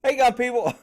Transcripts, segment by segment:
Hey, gun people!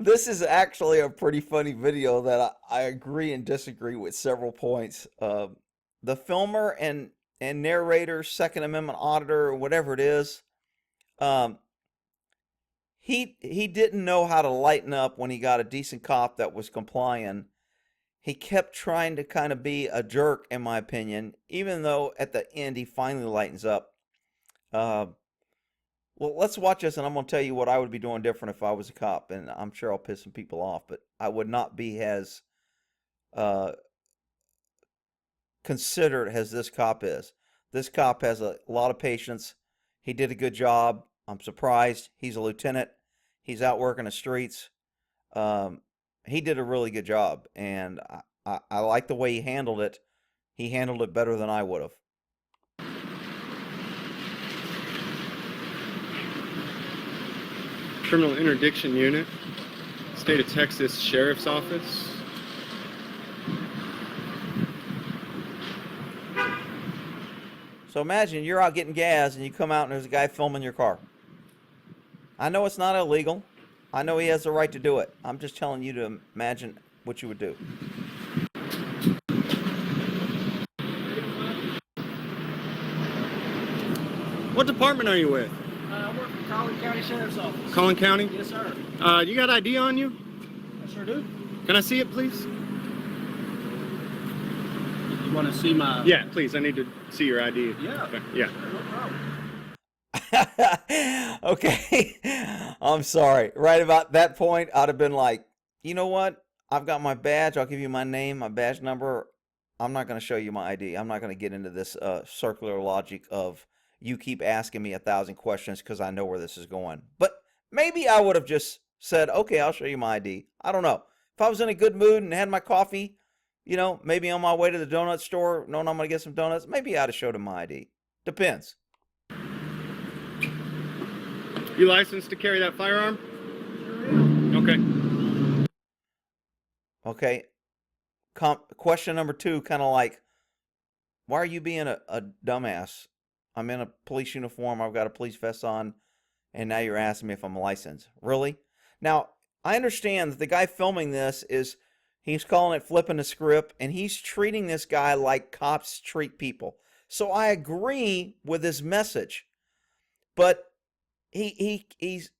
This is actually a pretty funny video that I agree and disagree with several points. The filmer and narrator, Second Amendment auditor, or whatever it is, um, he didn't know how to lighten up when he got a decent cop that was complying. He kept trying to kind of be a jerk, in my opinion, even though at the end he finally lightens up. Uh, Well, let's watch this, and I'm going to tell you what I would be doing different if I was a cop, and I'm sure I'll piss some people off, but I would not be as uh, considerate as this cop is. This cop has a lot of patience. He did a good job. I'm surprised. He's a lieutenant. He's out working the streets. Um, he did a really good job, and I like the way he handled it. He handled it better than I would have. Criminal Interdiction Unit, State of Texas Sheriff's Office. So imagine you're out getting gas and you come out and there's a guy filming your car. I know it's not illegal. I know he has the right to do it. I'm just telling you to imagine what you would do. What department are you with? I work for Collin County Sheriff's Office. Collin County? Yes, sir. You got ID on you? I sure do. Can I see it, please? You want to see my... Yeah, please. I need to see your ID. Yeah. Okay. Yeah. Sure, no problem. Okay. I'm sorry. Right about that point, I'd have been like, you know what? I've got my badge. I'll give you my name, my badge number. I'm not going to show you my ID. I'm not going to get into this circular logic of you keep asking me 1,000 questions because I know where this is going. But maybe I would have just said, okay, I'll show you my ID. I don't know. If I was in a good mood and had my coffee, you know, maybe on my way to the donut store, knowing I'm going to get some donuts, maybe I'd have showed him my ID. Depends. You licensed to carry that firearm? Okay. Okay. Question number 2, kind of like, why are you being a dumbass? I'm in a police uniform. I've got a police vest on. And now you're asking me if I'm licensed. Really? Now, I understand that the guy filming this he's calling it flipping the script, and he's treating this guy like cops treat people. So I agree with his message. But he's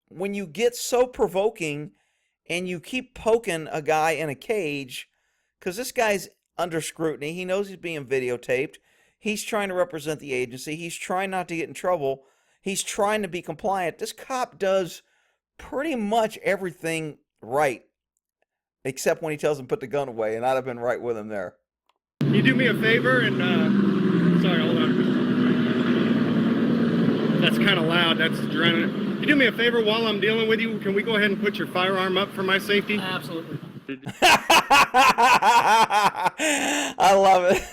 when you get so provoking and you keep poking a guy in a cage, because this guy's under scrutiny, he knows he's being videotaped, he's trying to represent the agency, he's trying not to get in trouble, he's trying to be compliant. This cop does pretty much everything right, except when he tells him to put the gun away, and I'd have been right with him there. Can you do me a favor and, sorry, hold on. That's kind of loud. That's drowning it. Can you do me a favor while I'm dealing with you? Can we go ahead and put your firearm up for my safety? Absolutely. I love it.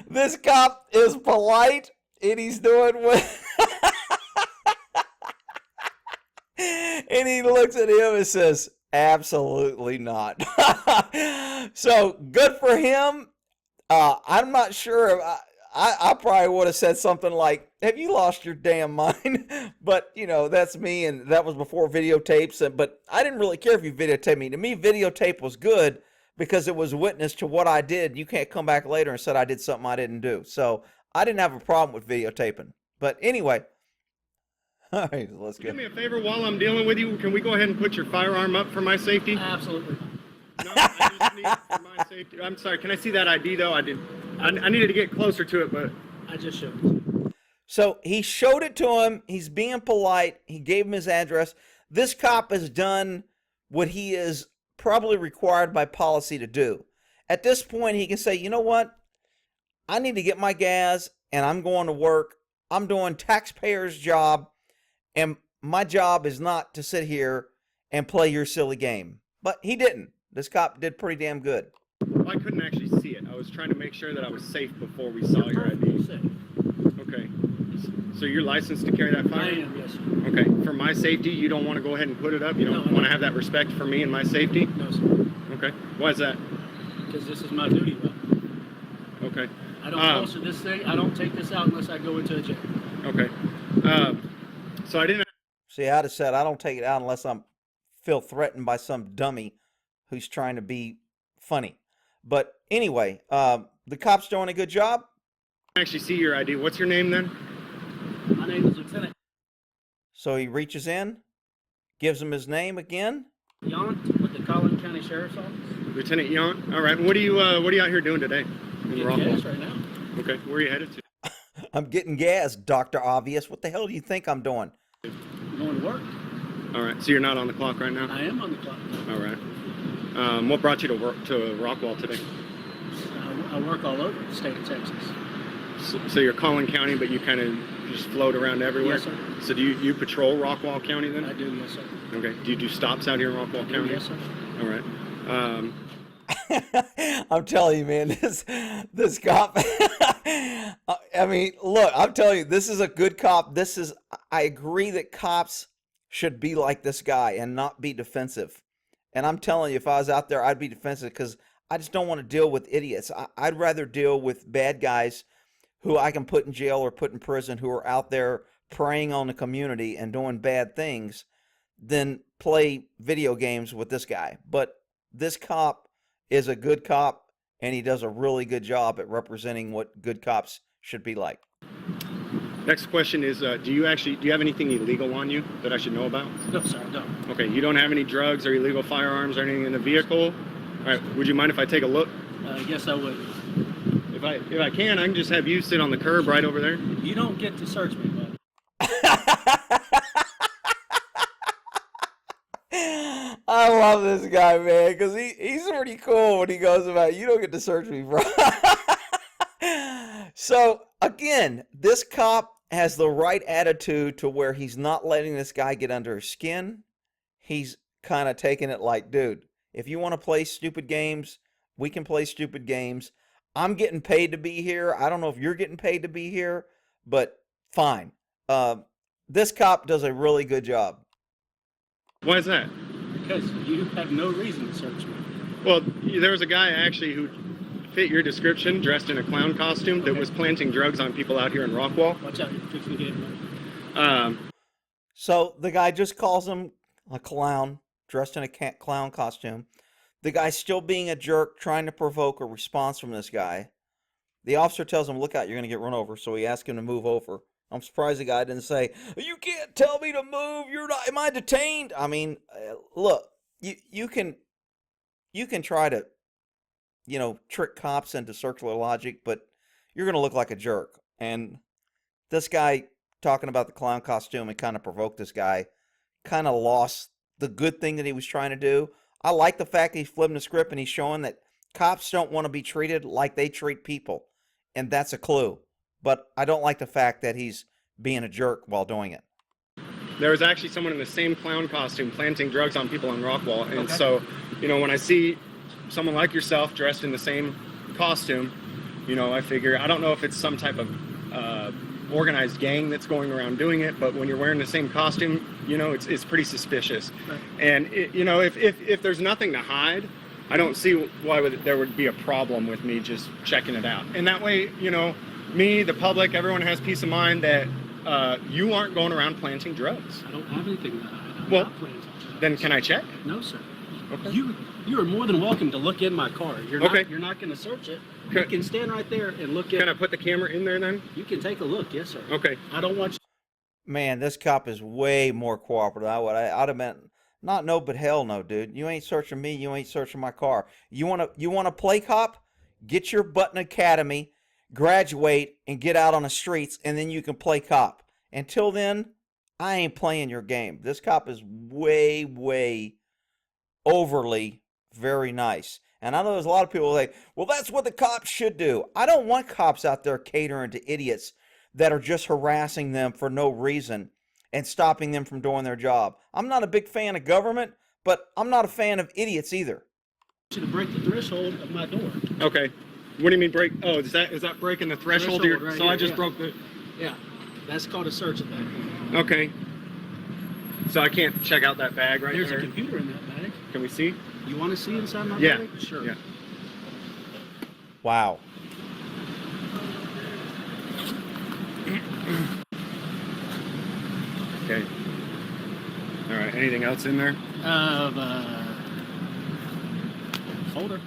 This cop is polite, and he's doing what... And he looks at him and says, absolutely not. So, good for him. I'm not sure. I probably would have said something like, have you lost your damn mind? But, you know, that's me, and that was before videotapes. But I didn't really care if you videotaped me. To me, videotape was good because it was witness to what I did. You can't come back later and said I did something I didn't do. So I didn't have a problem with videotaping. But anyway, all right, let's go. Do me a favor while I'm dealing with you. Can we go ahead and put your firearm up for my safety? Absolutely. No, I just need it for my safety. I'm sorry. Can I see that ID though? I needed to get closer to it, but I just showed it. So he showed it to him. He's being polite. He gave him his address. This cop has done what he is probably required by policy to do. At this point, he can say, you know what? I need to get my gas, and I'm going to work. I'm doing taxpayers' job, and my job is not to sit here and play your silly game. But he didn't. This cop did pretty damn good. well, I couldn't actually see it. I was trying to make sure that I was safe before we saw your ID. Safe. Okay. So you're licensed to carry that I firearm? am, yes, sir. Okay. For my safety, you don't want to go ahead and put it up? You don't No, want to have that respect for me and my safety? No, sir. Okay. Why is that? Because this is my duty weapon. Okay. I don't holster this thing. I don't take this out unless I go into a jail. Okay. So I didn't. See, I'd have said I don't take it out unless I'm feel threatened by some dummy who's trying to be funny. But anyway, the cop's doing a good job. Actually see your ID. What's your name then? My name is Lieutenant So he reaches in, gives him his name again. Yount with the Collin County Sheriff's Office. Lieutenant Yount. All right. What are you out here doing today? In Getting Rockwall? gas right now. Okay. Where are you headed to? I'm getting gas, Dr. Obvious. What the hell do you think I'm doing? Going to work. All right. So you're not on the clock right now. I am on the clock. All right. What brought you to work to Rockwall today? I work all over the state of Texas. So you're Collin County, but you kind of just float around everywhere? Yes, sir. So do you patrol Rockwall County then? I do, yes, sir. Okay. Do you do stops out here in Rockwall County? Yes, sir. All right. I'm telling you, man, this cop. I mean, look, I'm telling you, this is a good cop. I agree that cops should be like this guy and not be defensive. And I'm telling you, if I was out there, I'd be defensive because I just don't want to deal with idiots. I'd rather deal with bad guys who I can put in jail or put in prison who are out there preying on the community and doing bad things than play video games with this guy. But this cop is a good cop, and he does a really good job at representing what good cops should be like. Next question is, do you have anything illegal on you that I should know about? No, sir, I don't. Okay, you don't have any drugs or illegal firearms or anything in the vehicle? All right, would you mind if I take a look? Yes, I would. If I can, I can just have you sit on the curb right over there. You don't get to search me, bud. I love this guy, man, because he's pretty cool when he goes about, you don't get to search me, bro. So, again, this cop has the right attitude to where he's not letting this guy get under his skin. He's kind of taking it like, dude, if you want to play stupid games, we can play stupid games. I'm getting paid to be here. I don't know if you're getting paid to be here, but fine. This cop does a really good job. Why is that? Because you have no reason to search me. Well, there was a guy actually who fit your description, dressed in a clown costume, that was planting drugs on people out here in Rockwall. Watch out, you're fixing to get him. So the guy just calls him a clown, dressed in a clown costume. The guy's still being a jerk, trying to provoke a response from this guy. The officer tells him, look out, you're going to get run over. So he asks him to move over. I'm surprised the guy didn't say, you can't tell me to move. You're not, am I detained? I mean, look, you can try to, trick cops into circular logic, but you're going to look like a jerk. And this guy talking about the clown costume and kind of provoked this guy, kind of lost the good thing that he was trying to do. I like the fact that he's flipping the script and he's showing that cops don't want to be treated like they treat people. And that's a clue. But I don't like the fact that he's being a jerk while doing it. There was actually someone in the same clown costume planting drugs on people on Rockwall. And Okay. so, when I see someone like yourself dressed in the same costume, I figure, I don't know if it's some type of organized gang that's going around doing it, but when you're wearing the same costume, it's pretty suspicious. Right. And, if there's nothing to hide, I don't see why there would be a problem with me just checking it out. And that way, me, the public, everyone has peace of mind that you aren't going around planting drugs. I don't have anything to hide. I'm Well, not planting drugs. Then can I check? No, sir. Okay. You are more than welcome to look in my car. You're Okay. not going to search it. Okay. You can stand right there and look Can I at. put the camera in there then? You can take a look, yes, sir. Okay. I don't want you. Man, this cop is way more cooperative. I'd have been, not no, but hell no, dude. You ain't searching me. You ain't searching my car. You want to play cop? Get your butt in academy, graduate, and get out on the streets, and then you can play cop. Until then, I ain't playing your game. This cop is way, way overly very nice. And I know there's a lot of people like, well, that's what the cops should do. I don't want cops out there catering to idiots that are just harassing them for no reason and stopping them from doing their job. I'm not a big fan of government, but I'm not a fan of idiots either. To break the threshold of my door. Okay. What do you mean break? Oh, is that breaking the threshold? Threshold right So here, I just yeah. broke the. Yeah, that's called a search at that point. Okay. So I can't check out that bag right There's there. a computer in that bag. Can we see? You want to see inside my Yeah. bag? Sure. Yeah. Wow. Okay. All right. Anything else in there? Folder.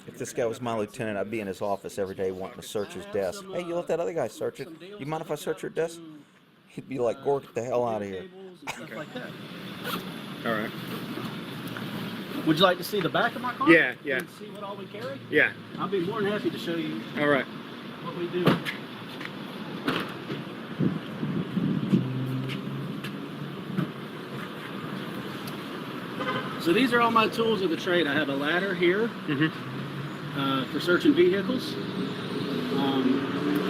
If this guy was my lieutenant, I'd be in his office every day wanting to search his desk. Hey, you let that other guy search it. You mind if I search your desk? He'd be like, Gore, get the hell out of here. Stuff like that. All right. Would you like to see the back of my car? Yeah, yeah. And see what all we carry? Yeah. I'll be more than happy to show you All right. what we do. So these are all my tools of the trade. I have a ladder here for searching vehicles.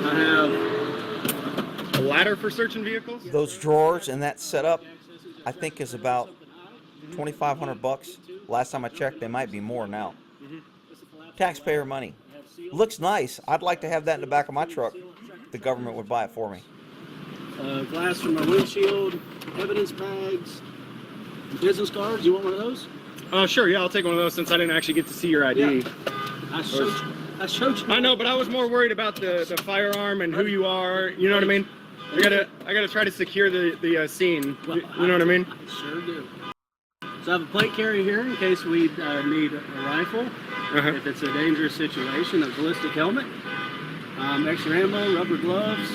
I have a ladder for searching vehicles. Those drawers and that setup, I think, is about $2,500. Last time I checked, they might be more now. Taxpayer money. Looks nice. I'd like to have that in the back of my truck. The government would buy it for me. Glass from my windshield, evidence bags, business cards. You want one of those? Sure. Yeah, I'll take one of those since I didn't actually get to see your ID. Yeah. I showed you. I know, but I was more worried about the firearm and who you are. You know what I mean? I gotta try to secure the scene. Well, you know what I mean? I sure do. So I have a plate carrier here in case we need a rifle. If it's a dangerous situation, a ballistic helmet, extra ammo, rubber gloves,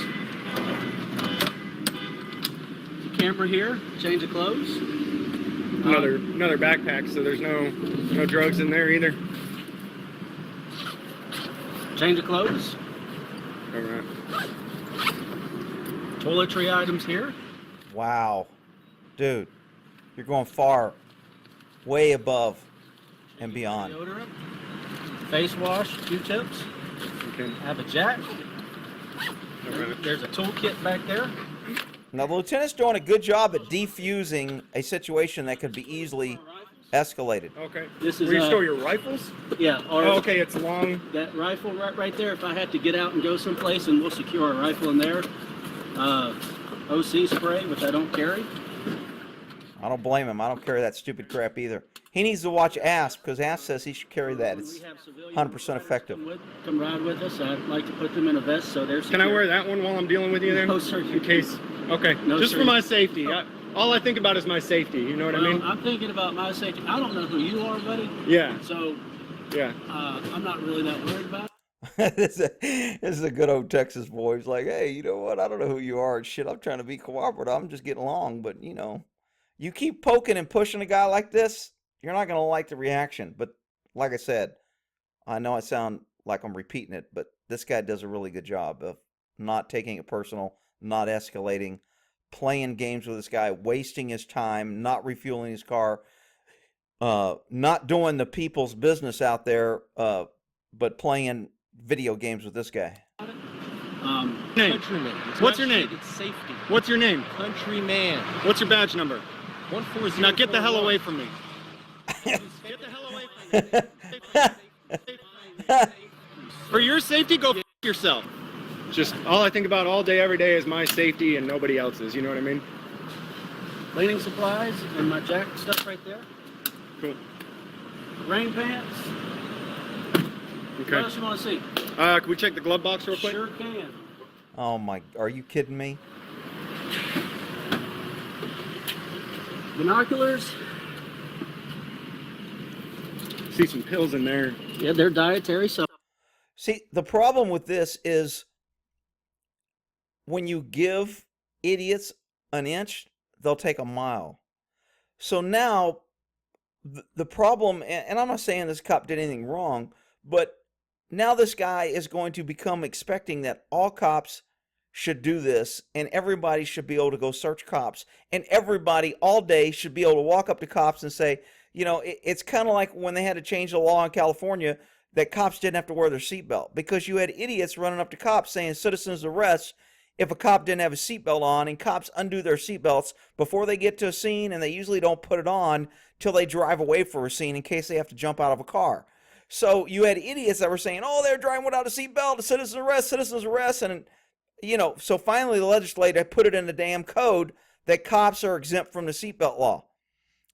a camera here, change of clothes. Another backpack, so there's no drugs in there either. Change of clothes. All right. Toiletry items here. Wow. Dude, you're going far, way above and beyond. Deodorant, face wash, Q-tips. Okay. I have a jack. All right. There's a toolkit back there. Now, the lieutenant's doing a good job at defusing a situation that could be easily escalated. Okay. This is where you store your rifles? Yeah. Or Oh, okay, it's long. That rifle right there. If I had to get out and go someplace, and we'll secure a rifle in there. OC spray, which I don't carry. I don't blame him. I don't carry that stupid crap either. He needs to watch ASP because ASP says he should carry that. It's 100% effective. Come ride with us. I'd like to put them in a vest so they're secure. Can I wear that one while I'm dealing with you then? No, sir. In case. Okay. No, just sir. for my safety. All I think about is my safety. You know what I mean? I'm thinking about my safety. I don't know who you are, buddy. Yeah. So. Yeah. I'm not really that worried about it. This is a good old Texas boy. He's like, hey, you know what? I don't know who you are and shit. I'm trying to be cooperative. I'm just getting along. But, you know, you keep poking and pushing a guy like this, you're not going to like the reaction. But like I said, I know I sound like I'm repeating it, but this guy does a really good job of not taking it personal, not escalating, playing games with this guy, wasting his time, not refueling his car, not doing the people's business out there, but playing video games with this guy. Name. Countryman. What's your name? It's safety. What's your name? Countryman. What's your badge number? 140. Now get the hell away from me. Get the hell away from me. For your safety, go f yourself. Just all I think about all day, every day is my safety and nobody else's. You know what I mean? Cleaning supplies and my jack stuff right there. Cool. Rain pants. Okay. What else you want to see? Can we check the glove box real quick? Sure can. Oh my, are you kidding me? Binoculars. See some pills in there. Yeah, they're dietary, so. See, the problem with this is when you give idiots an inch, they'll take a mile. So now the problem, and I'm not saying this cop did anything wrong, but now this guy is going to become expecting that all cops should do this and everybody should be able to go search cops and everybody all day should be able to walk up to cops and say, you know, it's kind of like when they had to change the law in California that cops didn't have to wear their seatbelt because you had idiots running up to cops saying citizens arrest if a cop didn't have a seatbelt on, and cops undo their seatbelts before they get to a scene, and they usually don't put it on till they drive away for a scene in case they have to jump out of a car. So you had idiots that were saying, oh, they're driving without a seatbelt, a citizens arrest, and, you know, so finally the legislature put it in the damn code that cops are exempt from the seatbelt law.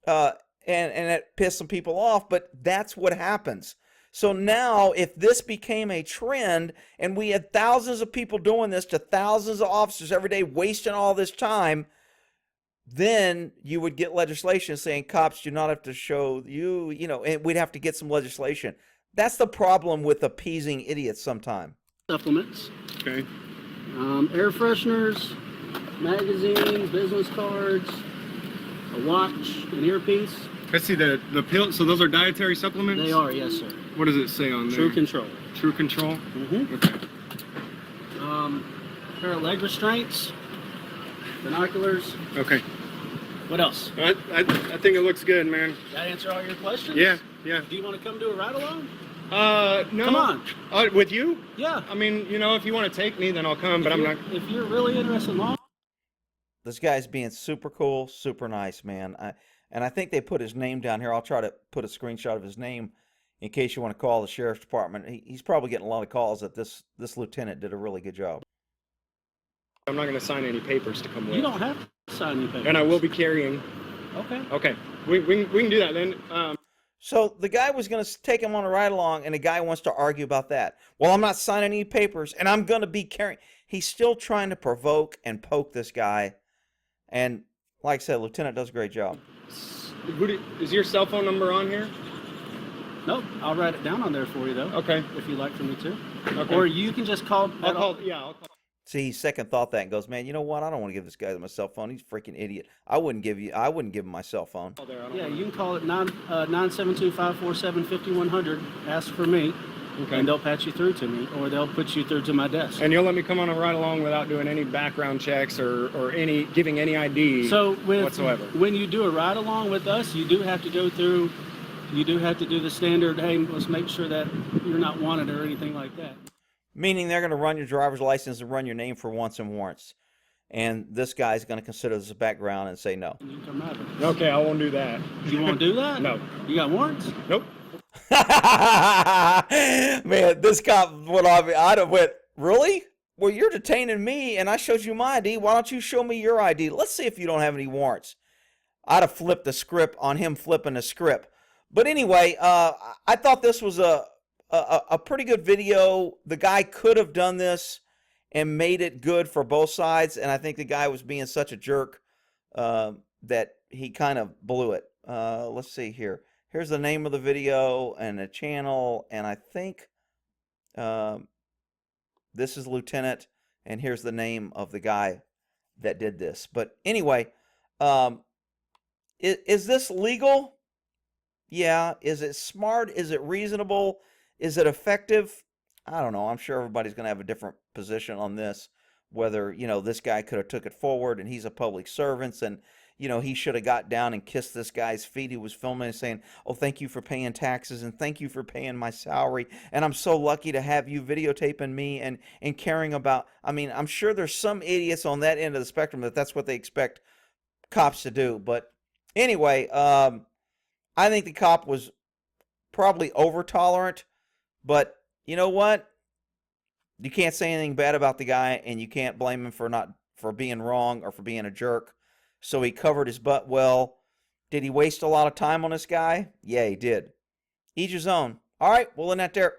And it pissed some people off, but that's what happens. So now, if this became a trend, and we had thousands of people doing this to thousands of officers every day, wasting all this time, then you would get legislation saying cops do not have to show you, and we'd have to get some legislation. That's the problem with appeasing idiots sometimes. Supplements. Okay. Air fresheners, magazines, business cards, a watch, an earpiece. I see the pill. So those are dietary supplements? They are, yes, sir. What does it say on there? True Control. True Control? Mm-hmm. Okay. Pair of leg restraints, binoculars. Okay. What else? I think it looks good, man. Did that answer all your questions? Yeah. Do you want to come do a ride along? No. Come on. With you? Yeah. I mean, if you want to take me, then I'll come, but I'm not. If you're really interested in law. This guy's being super cool, super nice, man. I think they put his name down here. I'll try to put a screenshot of his name in case you want to call the sheriff's department. He's probably getting a lot of calls that this lieutenant did a really good job. I'm not going to sign any papers to come with. You don't have to sign any papers. And I will be carrying. Okay. Okay. We can do that then. So the guy was going to take him on a ride along, and the guy wants to argue about that. Well, I'm not signing any papers, and I'm going to be carrying. He's still trying to provoke and poke this guy. And like I said, Lieutenant does a great job. Is your cell phone number on here? Nope. I'll write it down on there for you, though. Okay. If you'd like for me to. Okay. Or you can just call. I'll call. Yeah, I'll call. See, he second thought that and goes, man, you know what? I don't want to give this guy my cell phone. He's a freaking idiot. I wouldn't give him my cell phone. Yeah, you can call it 972-547-5100. Ask for me, Okay. and they'll patch you through to me, or they'll put you through to my desk. And you'll let me come on a ride along without doing any background checks or giving any ID whatsoever. When you do a ride along with us, you do have to go through. You do have to do the standard. Hey, let's make sure that you're not wanted or anything like that. Meaning they're going to run your driver's license and run your name for wants and warrants. And this guy's going to consider this a background and say no. You come out of it. Okay, I won't do that. You won't do that? No. You got warrants? Nope. Man, this cop went off. I'd have went, really? Well, you're detaining me, and I showed you my ID. Why don't you show me your ID? Let's see if you don't have any warrants. I'd have flipped the script on him flipping the script. But anyway, I thought this was a pretty good video. The guy could have done this and made it good for both sides, and I think the guy was being such a jerk that he kind of blew it. Let's see here. Here's the name of the video and the channel, and I think this is Lieutenant, and here's the name of the guy that did this. But anyway, is this legal? Yeah. Is it smart? Is it reasonable? Is it effective? I don't know. I'm sure everybody's going to have a different position on this, whether, this guy could have took it forward and he's a public servant and, he should have got down and kissed this guy's feet. He was filming and saying, oh, thank you for paying taxes and thank you for paying my salary. And I'm so lucky to have you videotaping me and caring about. I mean, I'm sure there's some idiots on that end of the spectrum that's what they expect cops to do. But anyway, I think the cop was probably over tolerant. But you know what? You can't say anything bad about the guy, and you can't blame him for being wrong or for being a jerk. So he covered his butt well. Did he waste a lot of time on this guy? Yeah, he did. Each his own. All right, we'll end that there.